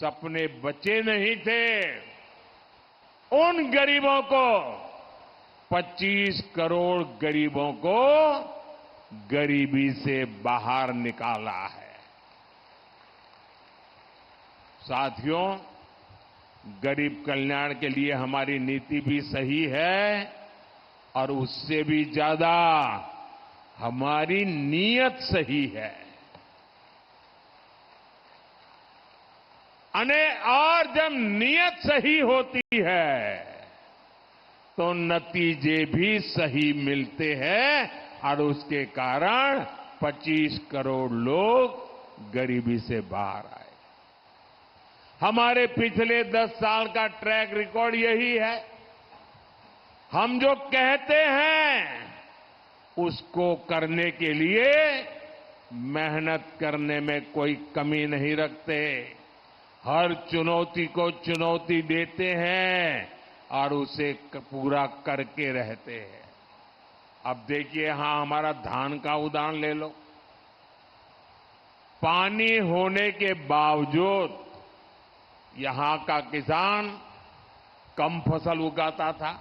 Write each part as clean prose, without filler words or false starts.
सपने बचे नहीं थे। उन गरीबों को 25 करोड़ गरीबों को गरीबी से बाहर निकाला है। साथियों, गरीब कल्याण के लिए हमारी नीति भी सही है और उससे भी ज्यादा हमारी नीयत सही है। और जब नीयत सही होती है तो नतीजे भी सही मिलते हैं और उसके कारण 25 करोड़ लोग गरीबी से बाहर आए। हमारे पिछले 10 साल का ट्रैक रिकॉर्ड यही है। हम जो कहते हैं उसको करने के लिए मेहनत करने में कोई कमी नहीं रखते। हर चुनौती को चुनौती देते हैं और उसे पूरा करके रहते हैं। अब देखिए, यहां हमारा धान का उदाहरण ले लो। पानी होने के बावजूद यहां का किसान कम फसल उगाता था।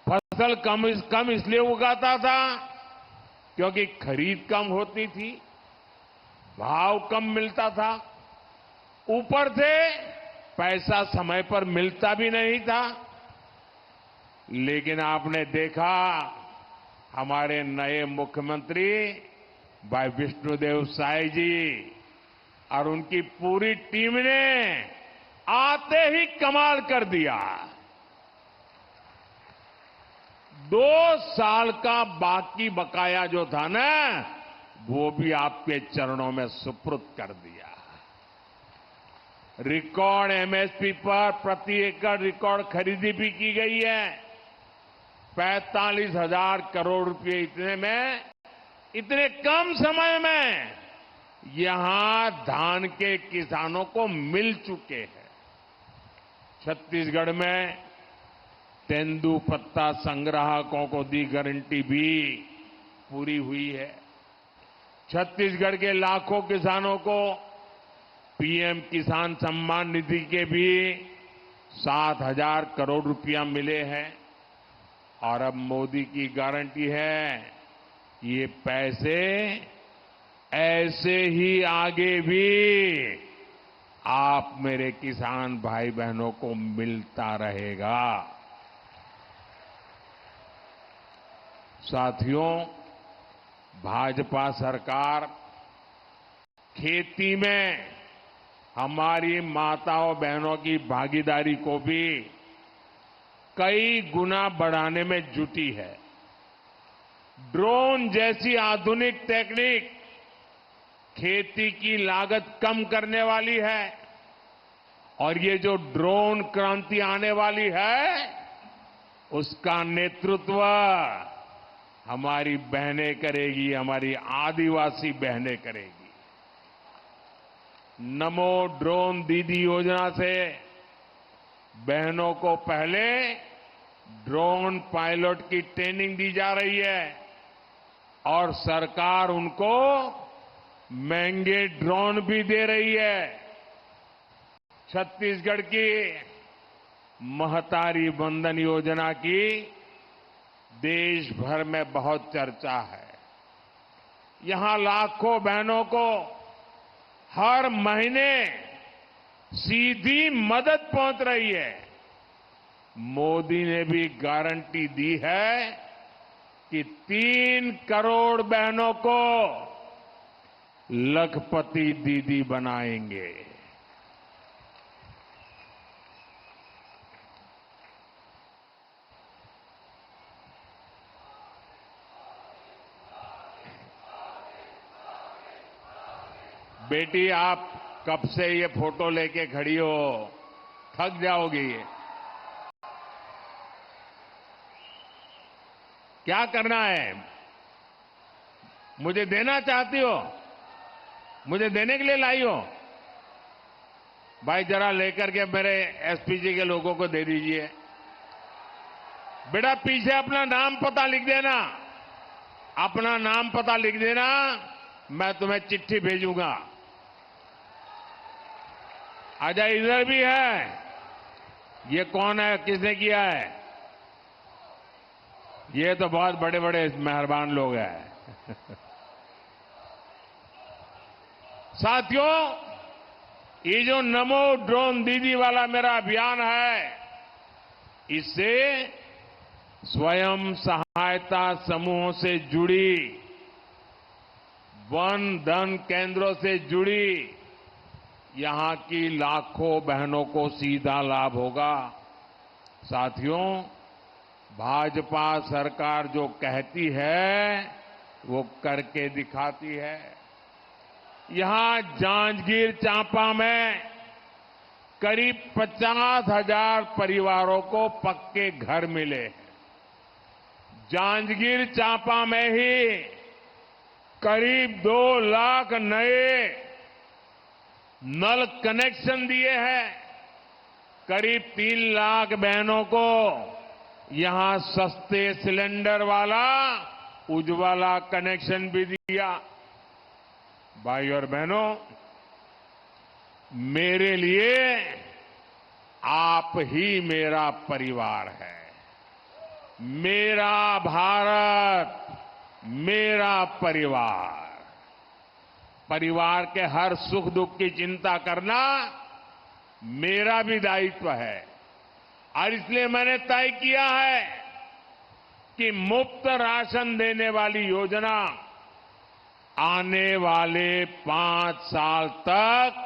फसल कम इसलिए उगाता था क्योंकि खरीद कम होती थी, भाव कम मिलता था, ऊपर से पैसा समय पर मिलता भी नहीं था। लेकिन आपने देखा, हमारे नए मुख्यमंत्री भाई विष्णुदेव साय जी और उनकी पूरी टीम ने आते ही कमाल कर दिया। 2 साल का बाकी बकाया जो था ना, वो भी आपके चरणों में सुपुर्द कर दिया। रिकॉर्ड एमएसपी पर प्रति एकड़ रिकॉर्ड खरीदी भी की गई है। 45,000 करोड़ रुपए इतने कम समय में यहां धान के किसानों को मिल चुके हैं। छत्तीसगढ़ में तेंदुपत्ता संग्राहकों को दी गारंटी भी पूरी हुई है। छत्तीसगढ़ के लाखों किसानों को पीएम किसान सम्मान निधि के भी 7,000 करोड़ रुपया मिले हैं। और अब मोदी की गारंटी है कि ये पैसे ऐसे ही आगे भी आप मेरे किसान भाई बहनों को मिलता रहेगा। साथियों, भाजपा सरकार खेती में हमारी माताओं बहनों की भागीदारी को भी कई गुना बढ़ाने में जुटी है। ड्रोन जैसी आधुनिक टेक्निक खेती की लागत कम करने वाली है और ये जो ड्रोन क्रांति आने वाली है, उसका नेतृत्व हमारी बहनें करेगी, हमारी आदिवासी बहनें करेगी। नमो ड्रोन दीदी योजना से बहनों को पहले ड्रोन पायलट की ट्रेनिंग दी जा रही है और सरकार उनको महंगे ड्रोन भी दे रही है। छत्तीसगढ़ की महतारी वंदन योजना की देश भर में बहुत चर्चा है। यहां लाखों बहनों को हर महीने सीधी मदद पहुंच रही है। मोदी ने भी गारंटी दी है कि 3 करोड़ बहनों को लखपति दीदी बनाएंगे। बेटी, आप कब से ये फोटो लेके खड़ी हो, थक जाओगी। ये क्या करना है? मुझे देना चाहती हो? मुझे देने के लिए लाई हो? भाई जरा लेकर के मेरे एसपीजी के लोगों को दे दीजिए। बेटा, पीछे अपना नाम पता लिख देना, अपना नाम पता लिख देना, मैं तुम्हें चिट्ठी भेजूंगा। अच्छा इधर भी है। ये कौन है, किसने किया है? ये तो बहुत बड़े बड़े मेहरबान लोग हैं। साथियों, ये जो नमो ड्रोन दीदी वाला मेरा अभियान है, इससे स्वयं सहायता समूहों से जुड़ी, वन धन केंद्रों से जुड़ी यहां की लाखों बहनों को सीधा लाभ होगा। साथियों, भाजपा सरकार जो कहती है वो करके दिखाती है। यहां जांजगीर चांपा में करीब 50,000 परिवारों को पक्के घर मिले हैं। जांजगीर चांपा में ही करीब 2 लाख नए नल कनेक्शन दिए हैं। करीब 3 लाख बहनों को यहां सस्ते सिलेंडर वाला उज्ज्वला कनेक्शन भी दिया। भाई और बहनों, मेरे लिए आप ही मेरा परिवार है। मेरा भारत, मेरा परिवार। परिवार के हर सुख दुख की चिंता करना मेरा भी दायित्व है और इसलिए मैंने तय किया है कि मुफ्त राशन देने वाली योजना आने वाले 5 साल तक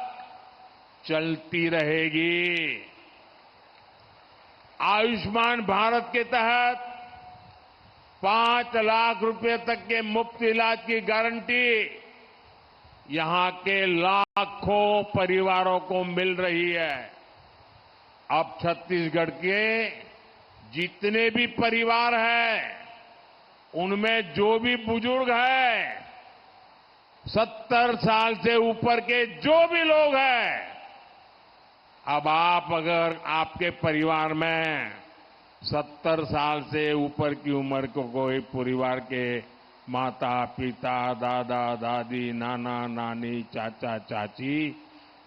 चलती रहेगी। आयुष्मान भारत के तहत 5 लाख रुपए तक के मुफ्त इलाज की गारंटी यहां के लाखों परिवारों को मिल रही है। अब छत्तीसगढ़ के जितने भी परिवार हैं, उनमें जो भी बुजुर्ग हैं, 70 साल से ऊपर के जो भी लोग हैं, अब आप अगर आपके परिवार में 70 साल से ऊपर की उम्र को कोई परिवार के माता पिता, दादा दादी, नाना नानी, चाचा चाची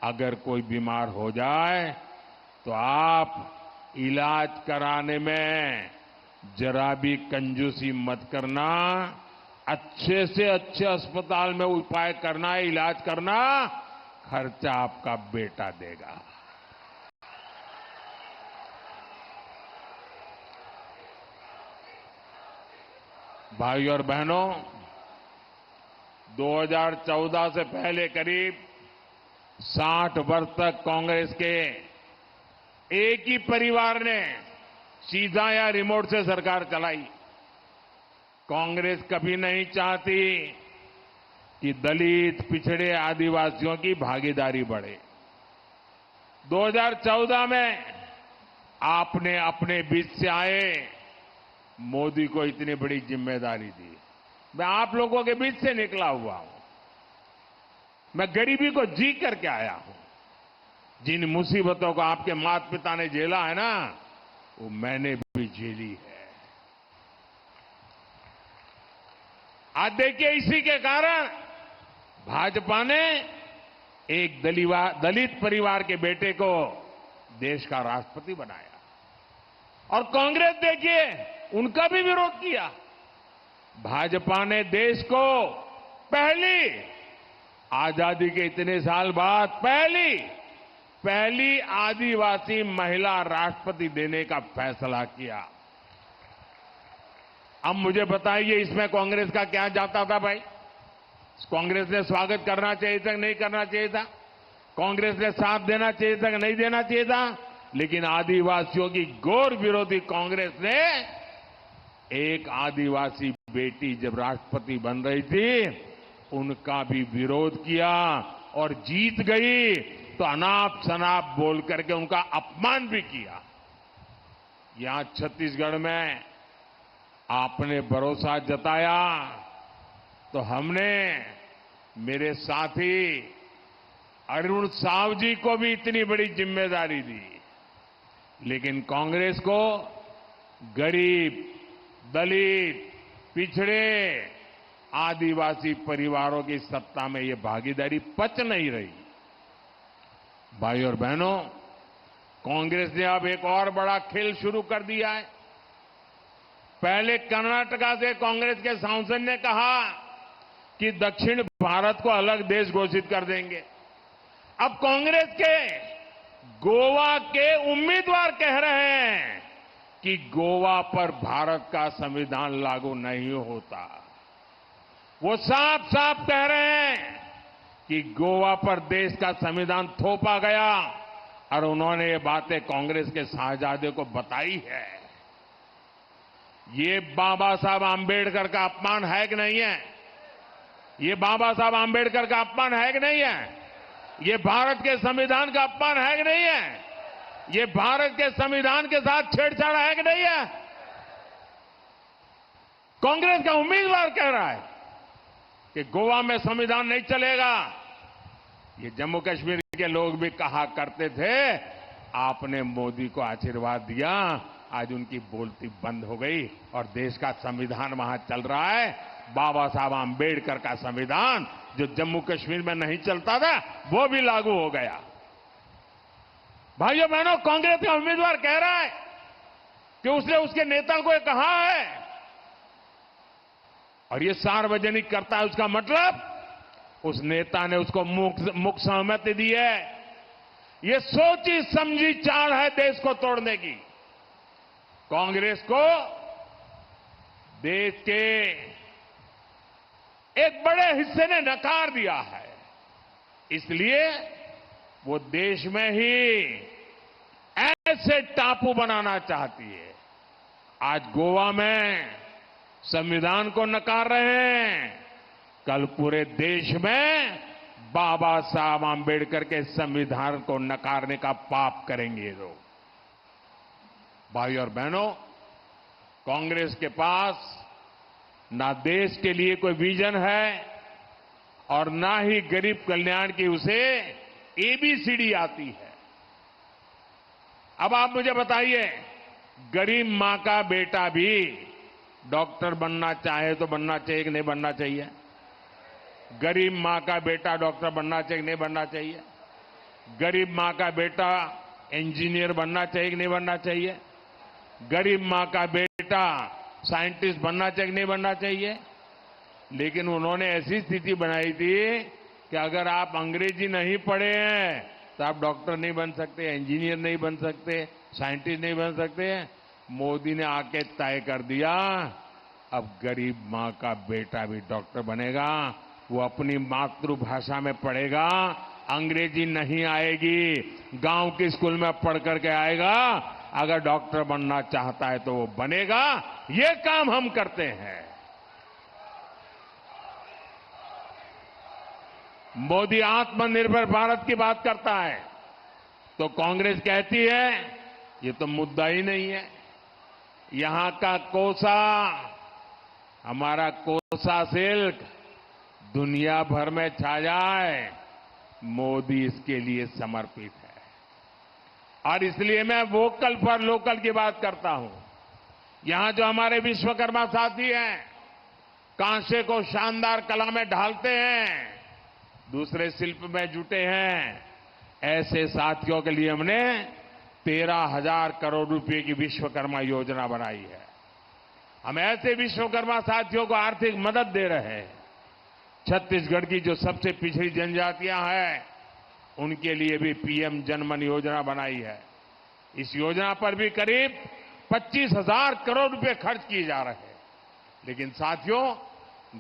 अगर कोई बीमार हो जाए तो आप इलाज कराने में जरा भी कंजूसी मत करना। अच्छे से अच्छे अस्पताल में उपाय करना, इलाज करना, खर्चा आपका बेटा देगा। भाई और बहनों, 2014 से पहले करीब 60 वर्ष तक कांग्रेस के एक ही परिवार ने सीधा या रिमोट से सरकार चलाई। कांग्रेस कभी नहीं चाहती कि दलित, पिछड़े, आदिवासियों की भागीदारी बढ़े। 2014 में आपने अपने बीच से आए मोदी को इतनी बड़ी जिम्मेदारी दी। मैं आप लोगों के बीच से निकला हुआ हूं। मैं गरीबी को जी करके आया हूं। जिन मुसीबतों को आपके माता पिता ने झेला है ना, वो मैंने भी झेली है। आज देखिए, इसी के कारण भाजपा ने एक दलित परिवार के बेटे को देश का राष्ट्रपति बनाया और कांग्रेस देखिए उनका भी विरोध किया। भाजपा ने देश को पहली, आजादी के इतने साल बाद पहली आदिवासी महिला राष्ट्रपति देने का फैसला किया। अब मुझे बताइए, इसमें कांग्रेस का क्या जाता था भाई? कांग्रेस ने स्वागत करना चाहिए था कि नहीं करना चाहिए था? कांग्रेस ने साथ देना चाहिए था कि नहीं देना चाहिए था? लेकिन आदिवासियों की घोर विरोधी कांग्रेस ने एक आदिवासी बेटी जब राष्ट्रपति बन रही थी, उनका भी विरोध किया और जीत गई तो अनाप शनाप बोल करके उनका अपमान भी किया। यहां छत्तीसगढ़ में आपने भरोसा जताया तो हमने मेरे साथी अरुण साव जी को भी इतनी बड़ी जिम्मेदारी दी। लेकिन कांग्रेस को गरीब, दलित, पिछड़े, आदिवासी परिवारों की सत्ता में ये भागीदारी पच नहीं रही। भाई और बहनों, कांग्रेस ने अब एक और बड़ा खेल शुरू कर दिया है। पहले कर्नाटका से कांग्रेस के सांसद ने कहा कि दक्षिण भारत को अलग देश घोषित कर देंगे। अब कांग्रेस के गोवा के उम्मीदवार कह रहे हैं कि गोवा पर भारत का संविधान लागू नहीं होता। वो साफ साफ कह रहे हैं कि गोवा पर देश का संविधान थोपा गया और उन्होंने ये बातें कांग्रेस के साहबजादे को बताई है। ये बाबा साहब आंबेडकर का अपमान है कि नहीं है? ये बाबा साहब आंबेडकर का अपमान है कि नहीं है? ये भारत के संविधान का अपमान है कि नहीं है? ये भारत के संविधान के साथ छेड़छाड़ है कि नहीं है? कांग्रेस का उम्मीदवार कह रहा है कि गोवा में संविधान नहीं चलेगा। ये जम्मू कश्मीर के लोग भी कहा करते थे, आपने मोदी को आशीर्वाद दिया, आज उनकी बोलती बंद हो गई और देश का संविधान वहां चल रहा है। बाबा साहब आंबेडकर का संविधान जो जम्मू कश्मीर में नहीं चलता था, वो भी लागू हो गया। भाइयों बहनों, कांग्रेस का उम्मीदवार कह रहा है कि उसने उसके नेता को कहा है और ये सार्वजनिक करता है। उसका मतलब उस नेता ने उसको मुख सहमति दी है। ये सोची समझी चाल है देश को तोड़ने की। कांग्रेस को देश के एक बड़े हिस्से ने नकार दिया है, इसलिए वो देश में ही ऐसे टापू बनाना चाहती है। आज गोवा में संविधान को नकार रहे हैं, कल पूरे देश में बाबा साहब आंबेडकर के संविधान को नकारने का पाप करेंगे लोग। भाई और बहनों, कांग्रेस के पास ना देश के लिए कोई विजन है और ना ही गरीब कल्याण की उसे एबीसीडी आती है। अब आप मुझे बताइए, गरीब मां का बेटा भी डॉक्टर बनना चाहे तो बनना चाहिए कि नहीं बनना चाहिए? गरीब मां का बेटा डॉक्टर बनना चाहिए कि नहीं बनना चाहिए? गरीब मां का बेटा इंजीनियर बनना चाहिए कि नहीं बनना चाहिए? गरीब मां का बेटा साइंटिस्ट बनना चाहिए कि नहीं बनना चाहिए? लेकिन उन्होंने ऐसी स्थिति बनाई थी कि अगर आप अंग्रेजी नहीं पढ़े हैं तो आप डॉक्टर नहीं बन सकते, इंजीनियर नहीं बन सकते, साइंटिस्ट नहीं बन सकते। मोदी ने आके तय कर दिया, अब गरीब मां का बेटा भी डॉक्टर बनेगा। वो अपनी मातृभाषा में पढ़ेगा, अंग्रेजी नहीं आएगी, गांव के स्कूल में पढ़ करके आएगा। अगर डॉक्टर बनना चाहता है तो वो बनेगा। ये काम हम करते हैं। मोदी आत्मनिर्भर भारत की बात करता है तो कांग्रेस कहती है ये तो मुद्दा ही नहीं है। यहां का कोसा, हमारा कोसा सिल्क दुनिया भर में छा जाए, मोदी इसके लिए समर्पित है। और इसलिए मैं वोकल फॉर लोकल की बात करता हूं। यहां जो हमारे विश्वकर्मा साथी हैं, कांसे को शानदार कला में ढालते हैं, दूसरे शिल्प में जुटे हैं, ऐसे साथियों के लिए हमने 13,000 करोड़ रुपए की विश्वकर्मा योजना बनाई है। हम ऐसे विश्वकर्मा साथियों को आर्थिक मदद दे रहे हैं। छत्तीसगढ़ की जो सबसे पिछड़ी जनजातियां हैं, उनके लिए भी पीएम जनमन योजना बनाई है। इस योजना पर भी करीब 25,000 करोड़ रुपए खर्च किए जा रहे हैं। लेकिन साथियों,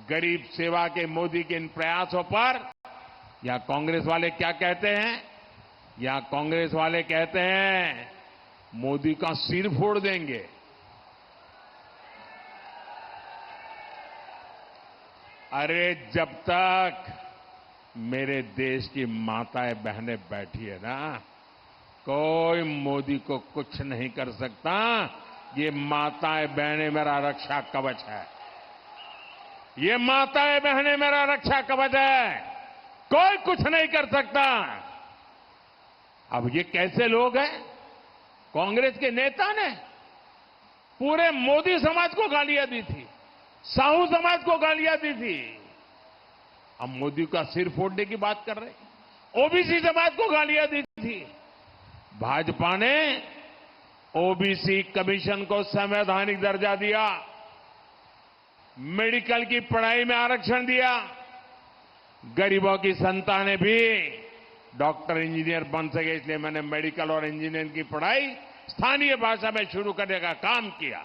गरीब सेवा के मोदी के इन प्रयासों पर यहां कांग्रेस वाले क्या कहते हैं? यहां कांग्रेस वाले कहते हैं मोदी का सिर फोड़ देंगे। अरे जब तक मेरे देश की माताएं बहनें बैठी है ना, कोई मोदी को कुछ नहीं कर सकता। ये माताएं बहनें मेरा रक्षा कवच है। ये माताएं बहनें मेरा रक्षा कवच है, कोई कुछ नहीं कर सकता। अब ये कैसे लोग हैं? कांग्रेस के नेता ने पूरे मोदी समाज को गालियां दी थी, साहू समाज को गालियां दी थी। अब मोदी का सिर फोड़ने की बात कर रहे हैं। ओबीसी समाज को गालियां दी थी। भाजपा ने ओबीसी कमीशन को संवैधानिक दर्जा दिया, मेडिकल की पढ़ाई में आरक्षण दिया, गरीबों की संतानें भी डॉक्टर इंजीनियर बन सके, इसलिए मैंने मेडिकल और इंजीनियरिंग की पढ़ाई स्थानीय भाषा में शुरू करने का काम किया।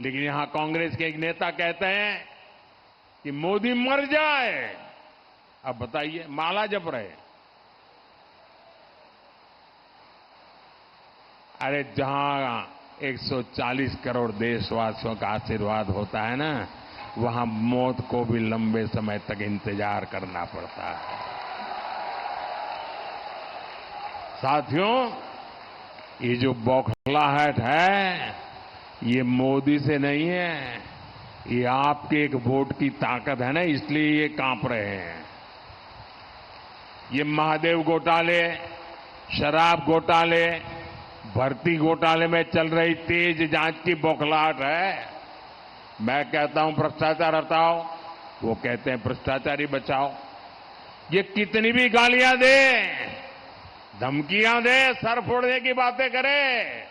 लेकिन यहां कांग्रेस के एक नेता कहते हैं कि मोदी मर जाए। अब बताइए, माला जप रहे। अरे जहां 140 करोड़ देशवासियों का आशीर्वाद होता है ना, वहां मौत को भी लंबे समय तक इंतजार करना पड़ता है। साथियों, ये जो बौखलाहट है, ये मोदी से नहीं है, ये आपके एक वोट की ताकत है ना, इसलिए ये कांप रहे हैं। ये महादेव घोटाले, शराब घोटाले, भर्ती घोटाले में चल रही तेज जांच की बौखलाहट है। मैं कहता हूं भ्रष्टाचार हटाओ, वो कहते हैं भ्रष्टाचारी बचाओ। ये कितनी भी गालियां दे, धमकियां दे, सर फोड़ने की बातें करे,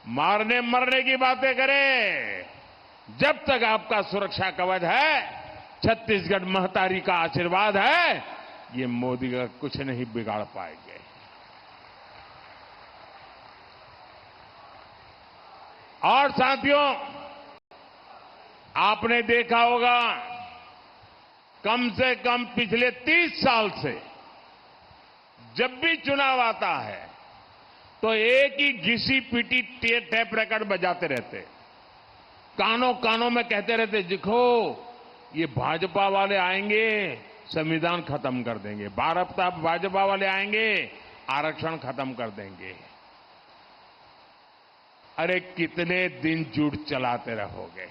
मारने मरने की बातें करे, जब तक आपका सुरक्षा कवच है, छत्तीसगढ़ महतारी का आशीर्वाद है, ये मोदी का कुछ नहीं बिगाड़ पाएंगे। और साथियों, आपने देखा होगा, कम से कम पिछले 30 साल से जब भी चुनाव आता है तो एक ही घिसी पीटी टेप रिकॉर्ड बजाते रहते, कानों कानों में कहते रहते, देखो ये भाजपा वाले आएंगे संविधान खत्म कर देंगे, भाजपा वाले आएंगे आरक्षण खत्म कर देंगे। अरे कितने दिन झूठ चलाते रहोगे?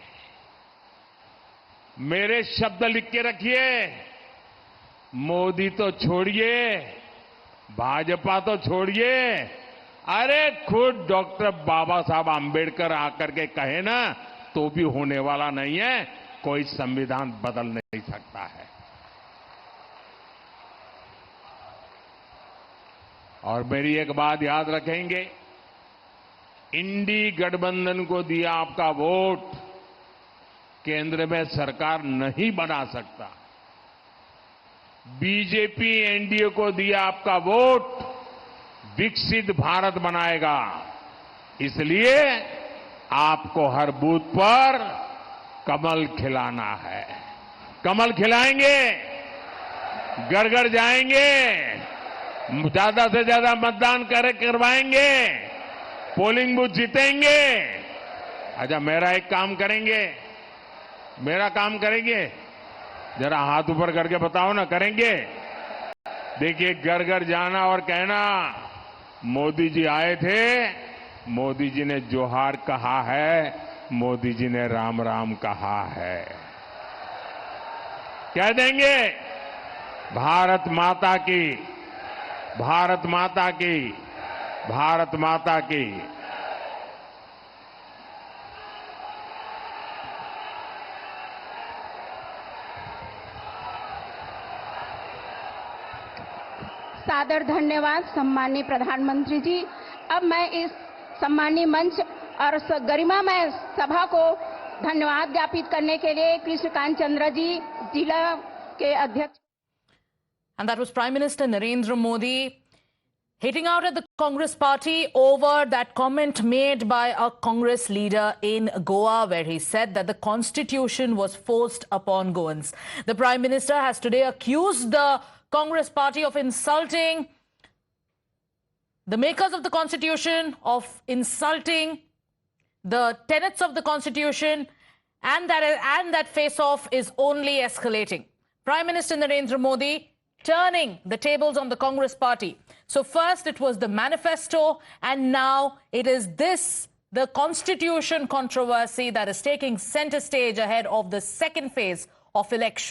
मेरे शब्द लिख के रखिए, मोदी तो छोड़िए, भाजपा तो छोड़िए, अरे खुद डॉक्टर बाबा साहब आंबेडकर आकर के कहे ना, तो भी होने वाला नहीं है। कोई संविधान बदल नहीं सकता है। और मेरी एक बात याद रखेंगे, इंडी गठबंधन को दिया आपका वोट केंद्र में सरकार नहीं बना सकता। बीजेपी एनडीए को दिया आपका वोट विकसित भारत बनाएगा। इसलिए आपको हर बूथ पर कमल खिलाना है। कमल खिलाएंगे, घर घर जाएंगे, ज्यादा से ज्यादा मतदान करवाएंगे, पोलिंग बूथ जीतेंगे। अच्छा, मेरा एक काम करेंगे, मेरा काम करेंगे, जरा हाथ ऊपर करके बताओ ना, करेंगे? देखिए, घर घर जाना और कहना, मोदी जी आए थे, मोदी जी ने जोहार कहा है, मोदी जी ने राम राम कहा है। कह देंगे, भारत माता की, भारत माता की, भारत माता की। सादर धन्यवाद सम्माननीय प्रधानमंत्री जी। अब मैं इस सम्माननीय मंच और गरिमामय सभा को धन्यवाद ज्ञापित करने के लिए कृष्णकांत चंद्र जी, जिला के अध्यक्ष। And that was Prime Minister Narendra Modi hitting out at the Congress party over that comment made by a Congress leader in Goa, where he said that the constitution was forced upon Goans. The Prime Minister has today accused the Congress party of insulting the makers of the constitution, of insulting the tenets of the constitution, and that face-off is only escalating. Prime Minister Narendra Modi turning the tables on the Congress party. So first it was the manifesto, and now it is this, the constitution controversy, that is taking center stage ahead of the second phase of election.